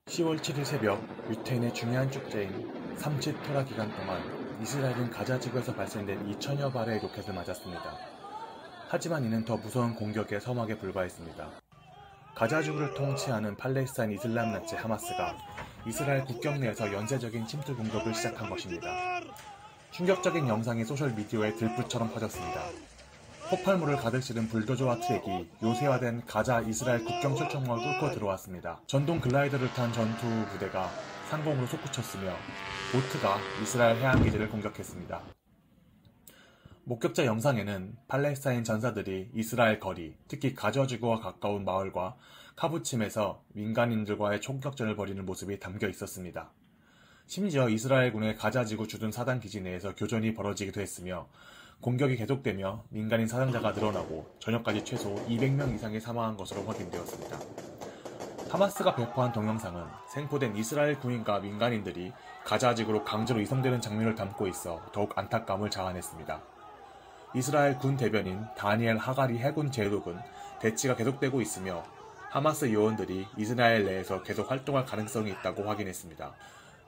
10월 7일 새벽 유태인의 중요한 축제인 삼칠 토라 기간 동안 이스라엘은 가자 지구에서 발생된 2천여 발의 로켓을 맞았습니다. 하지만 이는 더 무서운 공격의 서막에 불과했습니다. 가자 지구를 통치하는 팔레스타인 이슬람 단체 하마스가 이스라엘 국경 내에서 연쇄적인 침투 공격을 시작한 것입니다. 충격적인 영상이 소셜미디어에 들불처럼 퍼졌습니다. 폭발물을 가득 실은 불도저와 트랙이 요새화된 가자 이스라엘 국경 출청로를 뚫고 들어왔습니다. 전동 글라이더를 탄 전투 부대가 상공으로 솟구쳤으며 보트가 이스라엘 해안기지를 공격했습니다. 목격자 영상에는 팔레스타인 전사들이 이스라엘 거리, 특히 가자 지구와 가까운 마을과 카부침에서 민간인들과의 총격전을 벌이는 모습이 담겨 있었습니다. 심지어 이스라엘군의 가자 지구 주둔 사단 기지 내에서 교전이 벌어지기도 했으며 공격이 계속되며 민간인 사상자가 늘어나고 저녁까지 최소 200명 이상이 사망한 것으로 확인되었습니다. 하마스가 배포한 동영상은 생포된 이스라엘 군인과 민간인들이 가자 지구로 강제로 이송되는 장면을 담고 있어 더욱 안타까움을 자아냈습니다. 이스라엘 군 대변인 다니엘 하가리 해군 제독은 대치가 계속되고 있으며 하마스 요원들이 이스라엘 내에서 계속 활동할 가능성이 있다고 확인했습니다.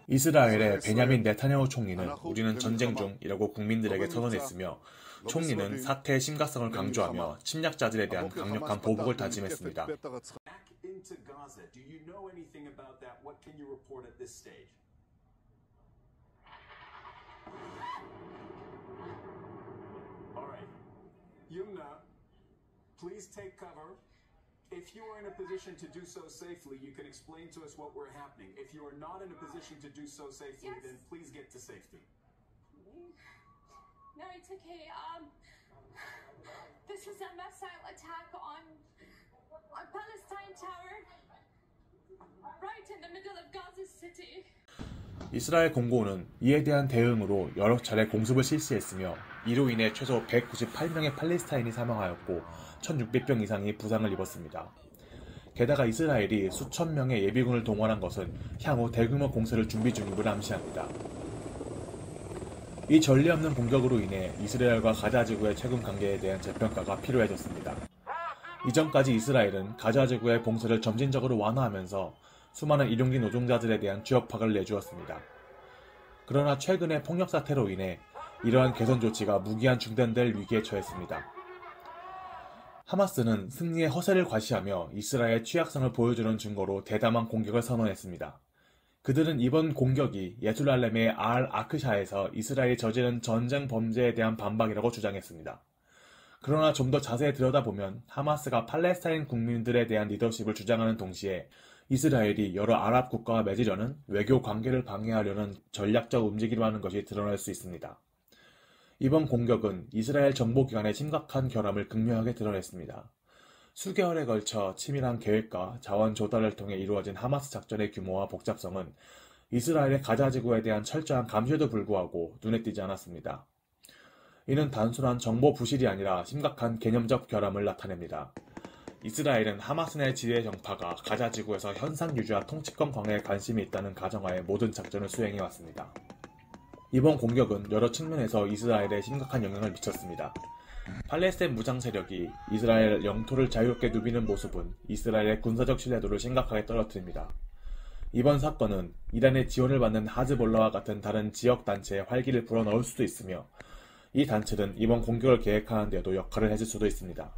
이스라엘의 베냐민 네타냐후 총리는 우리는 전쟁 중이라고 국민들에게 선언했으며 총리는 사태의 심각성을 강조하며 침략자들에 대한 강력한 보복을 다짐했습니다. If you are in a position to do so safely, you can explain to us what we're happening. If you are not in a position to do so safely, then please get to safety. No, it's okay. This is a missile attack on Palestine Tower, right in the middle of Gaza City. 이스라엘 공군은 이에 대한 대응으로 여러 차례 공습을 실시했으며 이로 인해 최소 198명의 팔레스타인이 사망하였고 1600명 이상이 부상을 입었습니다. 게다가 이스라엘이 수천 명의 예비군을 동원한 것은 향후 대규모 공세를 준비 중임을 암시합니다. 이 전례 없는 공격으로 인해 이스라엘과 가자 지구의 최근 관계에 대한 재평가가 필요해졌습니다. 이전까지 이스라엘은 가자 지구의 봉쇄를 점진적으로 완화하면서 수많은 일용직 노동자들에 대한 취업 파악을 내주었습니다. 그러나 최근의 폭력 사태로 인해 이러한 개선 조치가 무기한 중단될 위기에 처했습니다. 하마스는 승리의 허세를 과시하며 이스라엘의 취약성을 보여주는 증거로 대담한 공격을 선언했습니다. 그들은 이번 공격이 예루살렘의 알-아크샤에서 이스라엘이 저지른 전쟁 범죄에 대한 반박이라고 주장했습니다. 그러나 좀 더 자세히 들여다보면 하마스가 팔레스타인 국민들에 대한 리더십을 주장하는 동시에 이스라엘이 여러 아랍 국가와 맺으려는 외교 관계를 방해하려는 전략적 움직임을 하는 것이 드러날 수 있습니다. 이번 공격은 이스라엘 정보기관의 심각한 결함을 극명하게 드러냈습니다. 수개월에 걸쳐 치밀한 계획과 자원 조달을 통해 이루어진 하마스 작전의 규모와 복잡성은 이스라엘의 가자 지구에 대한 철저한 감시에도 불구하고 눈에 띄지 않았습니다. 이는 단순한 정보 부실이 아니라 심각한 개념적 결함을 나타냅니다. 이스라엘은 하마스 내 지뢰 정파가 가자 지구에서 현상 유지와 통치권 강화에 관심이 있다는 가정하에 모든 작전을 수행해왔습니다. 이번 공격은 여러 측면에서 이스라엘에 심각한 영향을 미쳤습니다. 팔레스타인 무장 세력이 이스라엘 영토를 자유롭게 누비는 모습은 이스라엘의 군사적 신뢰도를 심각하게 떨어뜨립니다. 이번 사건은 이란의 지원을 받는 하즈볼라와 같은 다른 지역 단체에 활기를 불어넣을 수도 있으며 이 단체는 이번 공격을 계획하는 데도 역할을 해줄 수도 있습니다.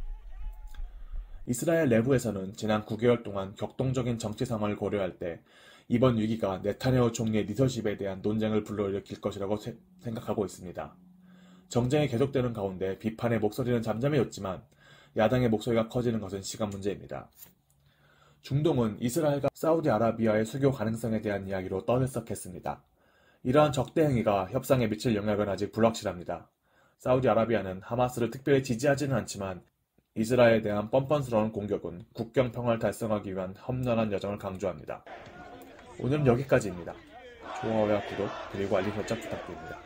이스라엘 내부에서는 지난 9개월 동안 격동적인 정치 상황을 고려할 때 이번 위기가 네타냐후 총리의 리더십에 대한 논쟁을 불러일으킬 것이라고 생각하고 있습니다. 정쟁이 계속되는 가운데 비판의 목소리는 잠잠해졌지만 야당의 목소리가 커지는 것은 시간 문제입니다. 중동은 이스라엘과 사우디아라비아의 수교 가능성에 대한 이야기로 떠들썩했습니다. 이러한 적대 행위가 협상에 미칠 영향은 아직 불확실합니다. 사우디아라비아는 하마스를 특별히 지지하지는 않지만 이스라엘에 대한 뻔뻔스러운 공격은 국경 평화를 달성하기 위한 험난한 여정을 강조합니다. 오늘은 여기까지입니다. 좋아요와 구독 그리고 알림 설정 부탁드립니다.